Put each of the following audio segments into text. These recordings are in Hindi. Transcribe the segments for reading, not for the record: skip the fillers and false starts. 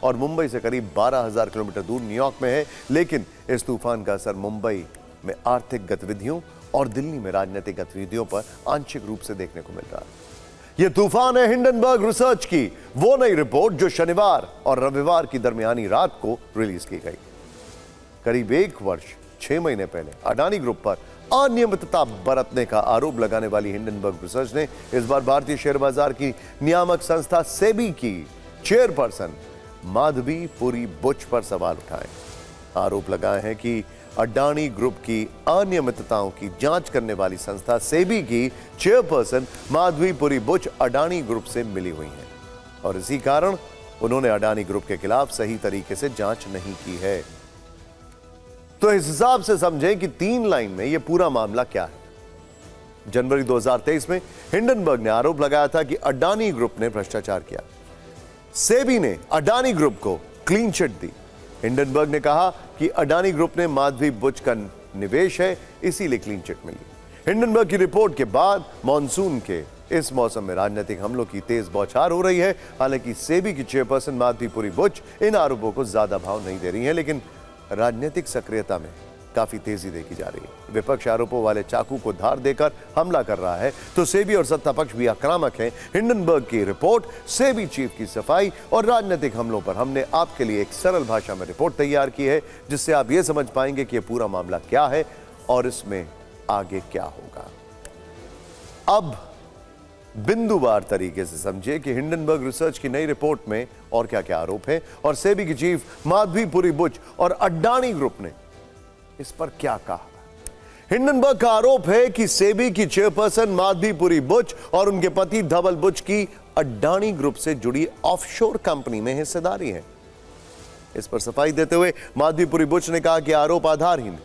और मुंबई से करीब 12,000 किलोमीटर दूर न्यूयॉर्क में है। लेकिन इस तूफान का असर मुंबई में आर्थिक गतिविधियों और दिल्ली में राजनीतिक गतिविधियों पर आंशिक रूप से देखने को मिल रहा है। यह तूफान है हिंडनबर्ग रिसर्च की वो नई रिपोर्ट जो शनिवार और रविवार की दरमियानी रात को रिलीज की गई। करीब 1 वर्ष 6 महीने पहले अडानी ग्रुप पर अनियमितता बरतने का आरोप लगाने वाली हिंडनबर्ग रिसर्च ने इस बार भारतीय शेयर बाजार की नियामक संस्था सेबी की चेयरपर्सन माधवी पुरी बुच पर सवाल उठाए। आरोप लगाए हैं कि अडानी ग्रुप की अनियमितताओं की जांच करने वाली संस्था सेबी की चेयरपर्सन माधवी पुरी बुच अडानी ग्रुप से मिली हुई हैं और इसी कारण उन्होंने अडानी ग्रुप के खिलाफ सही तरीके से जांच नहीं की है। तो इस हिसाब से समझें कि 3 लाइन में यह पूरा मामला क्या है। जनवरी 2023 में हिंडनबर्ग ने आरोप लगाया था कि अडानी ग्रुप ने भ्रष्टाचार किया। सेबी ने अडानी ग्रुप को क्लीन चिट दी। हिंडनबर्ग ने कहा कि अडानी ग्रुप ने माधवी बुच का निवेश है, इसीलिए क्लीन चिट मिली। हिंडनबर्ग की रिपोर्ट के बाद मॉनसून के इस मौसम में राजनीतिक हमलों की तेज बौछार हो रही है। हालांकि सेबी की चेयरपर्सन माधवी पुरी बुच इन आरोपों को ज्यादा भाव नहीं दे रही है, लेकिन राजनीतिक सक्रियता में काफी तेजी देखी जा रही है। विपक्ष आरोपों वाले चाकू को धार देकर हमला कर रहा है तो सेबी और सत्ता पक्ष भी आक्रामक हैं। हिंडनबर्ग की रिपोर्ट, सेबी चीफ की सफाई और राजनीतिक हमलों पर हमने आपके लिए एक सरल भाषा में रिपोर्ट तैयार की है, जिससे आप ये समझ पाएंगे कि यह पूरा मामला क्या है और इसमें आगे क्या होगा। अब बिंदुवार तरीके से समझिए कि हिंडनबर्ग रिसर्च की नई रिपोर्ट में और क्या क्या आरोप हैं और सेबी की चीफ माधवी पुरी बुच और अडानी ग्रुप ने इस पर क्या कहा। हिंडनबर्ग का आरोप है कि सेबी की चेयरपर्सन माधवी पुरी बुच और उनके पति धवल बुच की अडानी ग्रुप से जुड़ी ऑफशोर कंपनी में हिस्सेदारी है। इस पर सफाई देते हुए माधवी पुरी बुच ने कहा कि आरोप आधारहीन है।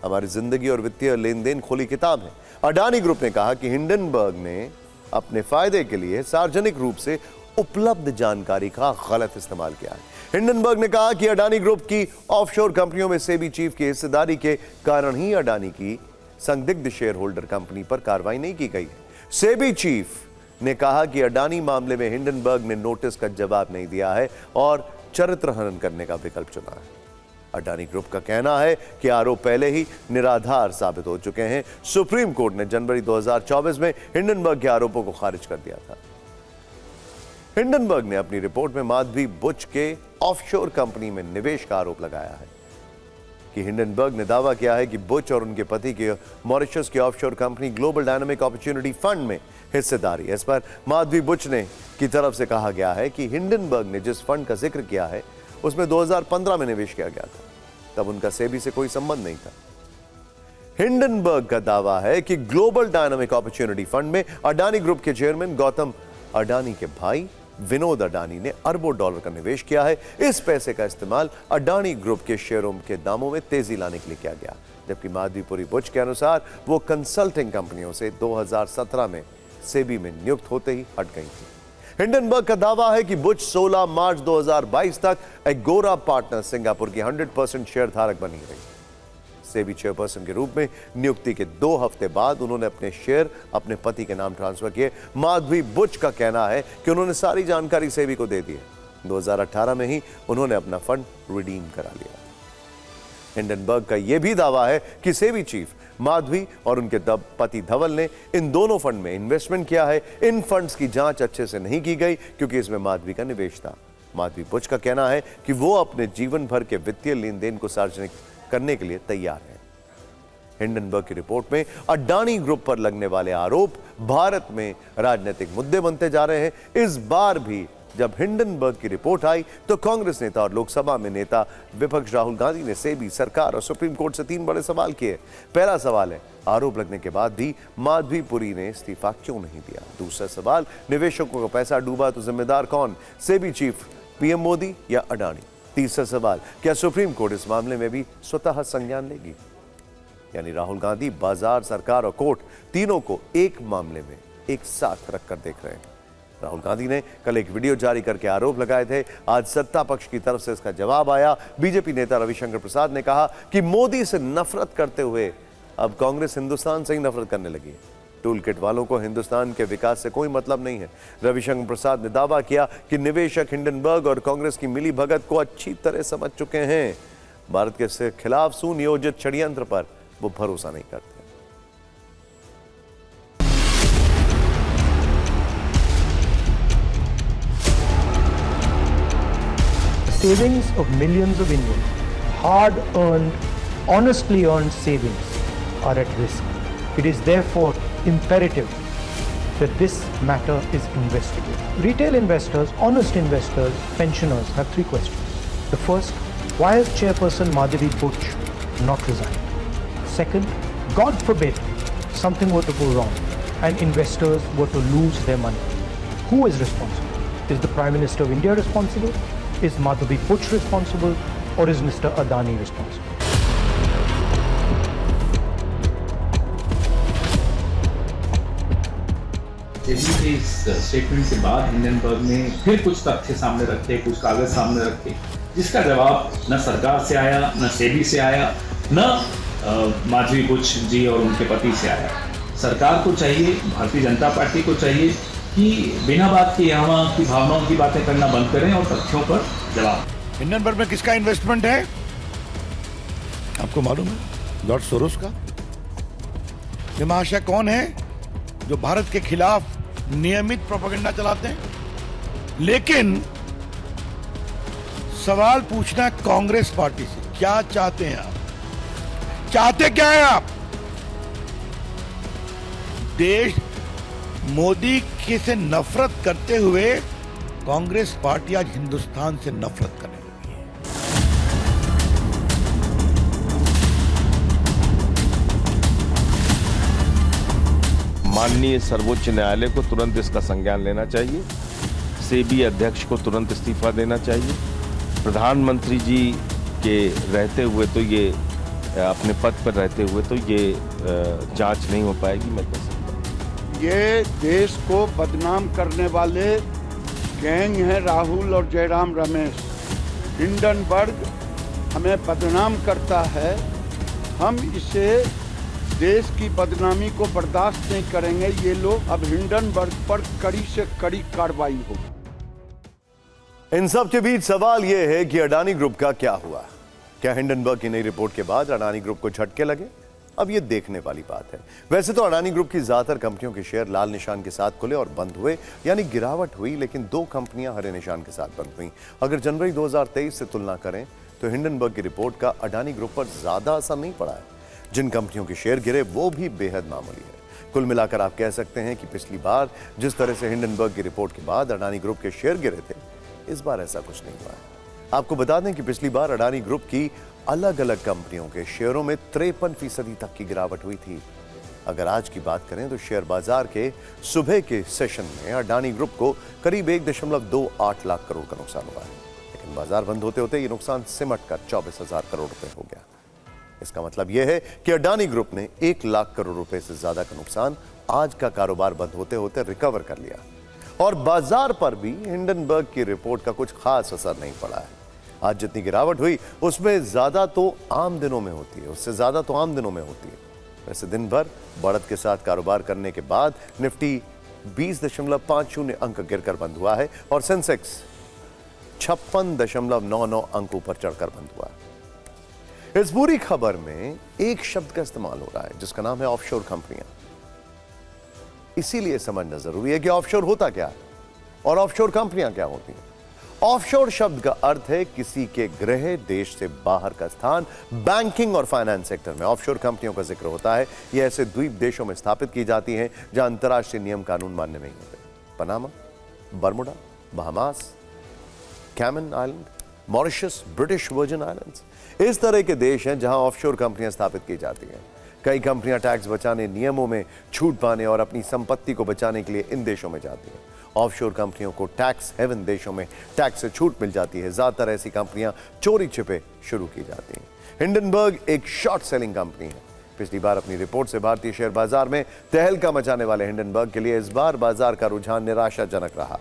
हमारी जिंदगी और वित्तीय लेन देन खुली किताब है। अडानी ग्रुप ने कहा कि हिंडनबर्ग ने अपने फायदे के लिए सार्वजनिक रूप से उपलब्ध जानकारी का गलत इस्तेमाल किया है। हिंडनबर्ग ने कहा कि अडानी ग्रुप की ऑफशोर कंपनियों में सेबी चीफ की हिस्सेदारी के कारण ही अडानी की संदिग्ध शेयर होल्डर कंपनी पर कार्रवाई नहीं की गई है। सेबी चीफ ने कहा कि अडानी मामले में हिंडनबर्ग ने नोटिस का जवाब नहीं दिया है और चरित्र हनन करने का विकल्प चुना है। अडानी ग्रुप का कहना है कि आरोप पहले ही निराधार साबित हो चुके हैं। सुप्रीम कोर्ट ने जनवरी 2024 में हिंडनबर्ग के आरोपों को खारिज कर दिया था। हिंडनबर्ग ने अपनी रिपोर्ट में माधवी बुच के ऑफशोर कंपनी में निवेश का आरोप लगाया है कि हिंडनबर्ग ने दावा किया है कि बुच और उनके पति के मॉरिशस की offshore company global dynamic opportunity fund में हिस्सेदारी है। इस पर माधवी बुच ने की तरफ से कहा गया है कि हिंडनबर्ग ने जिस फंड का जिक्र किया है उसमें 2015 में निवेश किया गया था, तब उनका सेबी से कोई संबंध नहीं था। हिंडनबर्ग का दावा है कि ग्लोबल डायनामिक अपॉर्चुनिटी फंड में अडानी ग्रुप के चेयरमैन गौतम अडानी के भाई विनोद अडानी ने अरबों डॉलर का निवेश किया है। इस पैसे का इस्तेमाल अडानी ग्रुप के शेयरों के दामों में तेजी लाने के लिए किया गया, जबकि माधवी पुरी बुच के अनुसार वो कंसल्टिंग कंपनियों से 2017 में सेबी में नियुक्त होते ही हट गई थी। हिंडनबर्ग का दावा है कि बुच 16 मार्च 2022 तक एगोरा पार्टनर सिंगापुर की 100% शेयर धारक बनी रही। सेबी चेयरपर्सन के रूप में नियुक्ति के 2 हफ्ते बाद उन्होंने अपने शेयर अपने पति के नाम ट्रांसफर किए। माधवी बुच का कहना है कि उन्होंने सारी जानकारी सेबी को दे दी है। 2018 में ही उन्होंने अपना फंड रिडीम करा लिया। हिंडनबर्ग का यह भी दावा है कि सेबी चीफ माधवी और उनके पति धवल ने इन दोनों फंड में इन्वेस्टमेंट किया है। इन फंड्स की जांच अच्छे से नहीं की गई क्योंकि इसमें माधवी का निवेश था। माधवी बुच का कहना है कि वो अपने जीवन भर के वित्तीय लेन देन को सार्वजनिक करने के लिए तैयार है। हिंडनबर्ग की रिपोर्ट में अडानी ग्रुप पर लगने वाले आरोप भारत में राजनीतिक मुद्दे बनते जा रहे हैं। इस बार भी जब हिंडनबर्ग की रिपोर्ट आई तो कांग्रेस नेता और लोकसभा में नेता विपक्ष राहुल गांधी ने सेबी, सरकार और सुप्रीम कोर्ट से 3 बड़े सवाल किए। पहला सवाल है, आरोप लगने के बाद भी माधवी पुरी ने इस्तीफा क्यों नहीं दिया। दूसरा सवाल, निवेशकों का पैसा डूबा तो जिम्मेदार कौन, सेबी चीफ, पीएम मोदी या अडानी। तीसरा सवाल, क्या सुप्रीम कोर्ट इस मामले में भी स्वतः संज्ञान लेगी। यानी राहुल गांधी बाजार, सरकार और कोर्ट तीनों को एक मामले में एक साथ रखकर देख रहे हैं। राहुल गांधी ने कल एक वीडियो जारी करके आरोप लगाए थे। आज सत्ता पक्ष की तरफ से इसका जवाब आया। बीजेपी नेता रविशंकर प्रसाद ने कहा कि मोदी से नफरत करते हुए अब कांग्रेस हिंदुस्तान से ही नफरत करने लगी है। टूल किट वालों को हिंदुस्तान के विकास से कोई मतलब नहीं है। रविशंकर प्रसाद ने दावा किया कि निवेशक हिंडनबर्ग और कांग्रेस की मिली भगत को अच्छी तरह समझ चुके हैं। भारत के खिलाफ सुनियोजित षड्यंत्र पर वो भरोसा नहीं करते। Savings of millions of Indians, hard-earned, honestly earned savings, are at risk. It is therefore imperative that this matter is investigated. Retail investors, honest investors, pensioners have three questions. The first, why has Chairperson Madhavi Butch not resigned? Second, God forbid something were to go wrong and investors were to lose their money. Who is responsible? Is the Prime Minister of India responsible? Is Madhavi Butch responsible, or is Mr. Adani responsible? SEBI के इस स्टेटमेंट के बाद हिंडनबर्ग ने फिर कुछ तथ्य सामने रखे, कुछ कागज सामने रखे, जिसका जवाब न सरकार से आया, न सेबी से आया, न माधवी बुच जी और उनके पति से आया। सरकार को चाहिए, भारतीय जनता पार्टी को चाहिए कि बिना बात के यहाँ की भावनाओं की बातें करना बंद करें और तथ्यों पर जवाब। हिंडनबर्ग में किसका इन्वेस्टमेंट है आपको मालूम है? जॉर्ज सोरोस का। ये महाशय कौन है जो भारत के खिलाफ नियमित प्रोपेगेंडा चलाते हैं? लेकिन सवाल पूछना कांग्रेस पार्टी से, क्या चाहते हैं आप? चाहते क्या है आप? देश मोदी के से नफरत करते हुए कांग्रेस पार्टी आज हिंदुस्तान से नफरत करने लगी है। माननीय सर्वोच्च न्यायालय को तुरंत इसका संज्ञान लेना चाहिए। सेबी अध्यक्ष को तुरंत इस्तीफा देना चाहिए। प्रधानमंत्री जी के रहते हुए तो ये अपने पद पर रहते हुए तो ये जांच नहीं हो पाएगी। मैं कह सकता हूं ये देश को बदनाम करने वाले गैंग हैं राहुल और जयराम रमेश। हिंडनबर्ग हमें बदनाम करता है, हम इसे देश की बदनामी को बर्दाश्त नहीं करेंगे। ये लोग अब हिंडनबर्ग पर कड़ी से कड़ी कार्रवाई होगी। इन सब के बीच सवाल यह है कि अडानी ग्रुप का क्या हुआ? क्या हिंडनबर्ग की नई रिपोर्ट के बाद अडानी ग्रुप को झटके लगे? अब यह देखने वाली बात है। वैसे तो अडानी ग्रुप की ज्यादातर कंपनियों के शेयर लाल निशान के साथ खुले और बंद हुए, यानी गिरावट हुई, लेकिन दो कंपनियां हरे निशान के साथ बंद हुई। अगर जनवरी 2023 से तुलना करें तो हिंडनबर्ग की रिपोर्ट का अडानी ग्रुप पर ज्यादा असर नहीं पड़ा है। जिन कंपनियों के शेयर गिरे वो भी बेहद मामूली है। कुल मिलाकर आप कह सकते हैं कि पिछली बार जिस तरह से हिंडनबर्ग की रिपोर्ट के बाद अडानी ग्रुप के शेयर गिरे थे, इस बार ऐसा कुछ नहीं हुआ है। आपको बता दें कि पिछली बार अडानी ग्रुप की अलग अलग कंपनियों के शेयरों में 53% तक की गिरावट हुई थी। अगर आज की बात करें तो शेयर बाजार के सुबह के सेशन में अडानी ग्रुप को करीब 1.28 लाख करोड़ का नुकसान हुआ है, लेकिन बाजार बंद होते होते ये नुकसान सिमट कर 24,000 करोड़ रुपए हो गया। इसका मतलब यह है कि अडानी ग्रुप ने 1 लाख करोड़ रुपए से ज्यादा का नुकसान आज का कारोबार बंद होते होते रिकवर कर लिया। और बाजार पर भी हिंडनबर्ग की रिपोर्ट का कुछ खास असर नहीं पड़ा है। आज जितनी गिरावट हुई उसमें ज्यादा तो आम दिनों में होती है, उससे ज्यादा तो आम दिनों में होती है। वैसे दिन भर बढ़त के साथ कारोबार करने के बाद निफ्टी 20.50 अंक गिरकर बंद हुआ है और सेंसेक्स 56.99 अंक ऊपर चढ़कर बंद हुआ है। इस पूरी खबर में एक शब्द का इस्तेमाल हो रहा है जिसका नाम है ऑफशोर कंपनियां। इसीलिए समझना जरूरी है कि ऑफशोर होता क्या है और ऑफशोर कंपनियां क्या होती हैं। ऑफशोर शब्द का अर्थ है किसी के गृह देश से बाहर का स्थान। बैंकिंग और फाइनेंस सेक्टर में ऑफशोर कंपनियों का जिक्र होता है। ये ऐसे द्वीप देशों में स्थापित की जाती हैं जहां अंतर्राष्ट्रीय नियम कानून मान्य नहीं होते। Panama, Bermuda, Bahamas, Cayman Island, Mauritius, British Virgin Islands, इस तरह के देश हैं जहां ऑफशोर कंपनियां स्थापित की जाती हैं। कई कंपनियां टैक्स बचाने, नियमों में छूट पाने और अपनी संपत्ति को बचाने के लिए इन देशों में जाती हैं। ऑफशोर कंपनियों को टैक्स हेवन देशों में टैक्स से छूट मिल जाती है। ज्यादातर ऐसी कंपनियां चोरी छिपे शुरू की जाती हैं। हिंडनबर्ग एक शॉर्ट सेलिंग कंपनी है। पिछली बार अपनी रिपोर्ट से भारतीय शेयर बाजार में तहलका मचाने वाले हिंडनबर्ग के लिए इस बार बाजार का रुझान निराशाजनक रहा।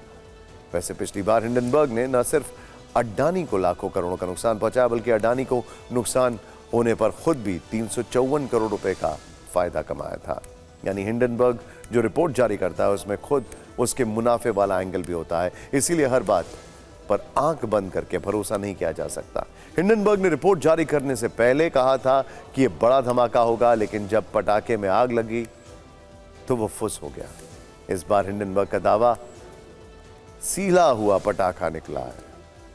वैसे पिछली बार हिंडनबर्ग ने न सिर्फ अडानी को लाखों करोड़ों का नुकसान पहुंचाया, बल्कि अडानी को नुकसान होने पर खुद भी 354 करोड़ रुपए का फायदा कमाया था। यानी हिंडनबर्ग जो रिपोर्ट जारी करता है उसमें खुद उसके मुनाफे वाला एंगल भी होता है, इसीलिए हर बात पर आंख बंद करके भरोसा नहीं किया जा सकता। हिंडनबर्ग ने रिपोर्ट जारी करने से पहले कहा था कि यह बड़ा धमाका होगा, लेकिन जब पटाखे में आग लगी तो वो फुस हो गया। इस बार हिंडनबर्ग का दावा सीला हुआ पटाखा निकला है।